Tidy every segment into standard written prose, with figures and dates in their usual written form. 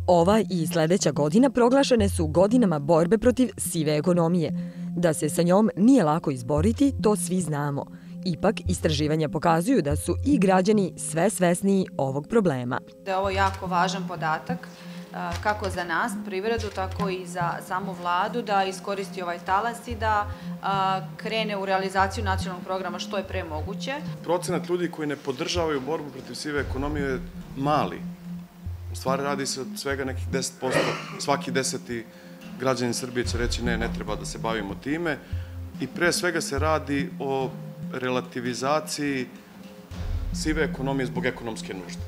Ova i sledeća godina proglašene su godinama borbe protiv sive ekonomije. Da se sa njom nije lako izboriti, to svi znamo. Ipak, istraživanja pokazuju da su i građani sve svesniji ovog problema. Da je ovo jako važan podatak, kako za nas, privredu, tako i za samu vladu, da iskoristi ovaj talas i da krene u realizaciju nacionalnog programa što je pre moguće. Procenat ljudi koji ne podržavaju borbu protiv sive ekonomije je mali. U stvari radi se od svega nekih 10%. Svaki 10. građanin Srbije će reći ne treba da se bavimo time. I pre svega se radi o relativizaciji sive ekonomije zbog ekonomske nužde.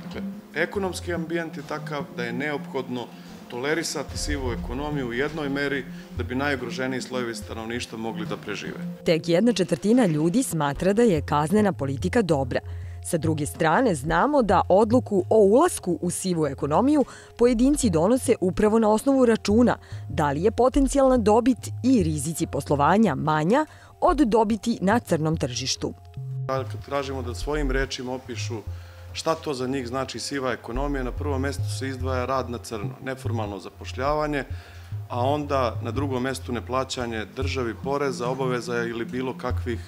Dakle, ekonomski ambijent je takav da je neophodno tolerisati sivu ekonomiju u jednoj meri da bi najugroženiji slojevi stanovništva mogli da prežive. Tek 1/4 ljudi smatra da je kaznena politika dobra. Sa druge strane, znamo da odluku o ulasku u sivu ekonomiju pojedinci donose upravo na osnovu računa da li je potencijalna dobit i rizici poslovanja manja od dobiti na crnom tržištu. Kad tražimo da svojim rečima opišu šta to za njih znači siva ekonomija, na prvom mestu se izdvaja rad na crno, neformalno zapošljavanje, a onda na drugom mestu neplaćanje državi poreza, obaveza ili bilo kakvih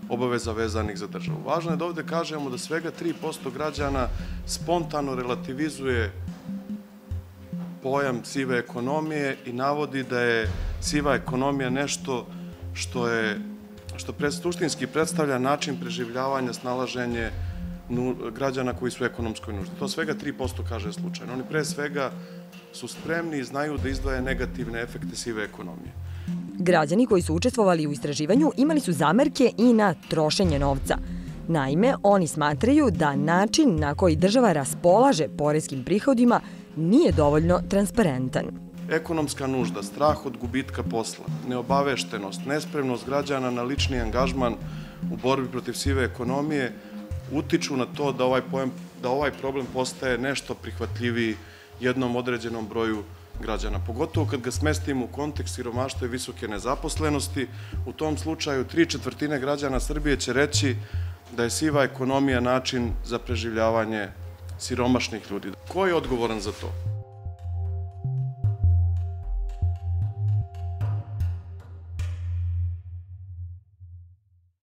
obaveza vezanih za državu. Važno je da ovde kažemo da svega 3% građana spontano relativizuje pojam sive ekonomije i navodi da je siva ekonomija nešto što suštinski predstavlja način preživljavanja, snalaženje građana koji su u ekonomskoj nuždi. To svega 3% kaže slučajno. Oni pre svega su spremni i znaju da izdvaje negativne efekte sive ekonomije. Građani koji su učestvovali u istraživanju imali su zamerke i na trošenje novca. Naime, oni smatraju da način na koji država raspolaže poreskim prihodima nije dovoljno transparentan. Ekonomska nužda, strah od gubitka posla, neobaveštenost, nespremnost građana na lični angažman u borbi protiv sive ekonomije utiču na to da ovaj problem postaje nešto prihvatljiviji jednom određenom broju građana. Pogotovo kad ga smestimo u kontekst siromaštva i visoke nezaposlenosti, u tom slučaju 3/4 građana Srbije će reći da je siva ekonomija način za preživljavanje siromašnih ljudi. Ko je odgovoran za to?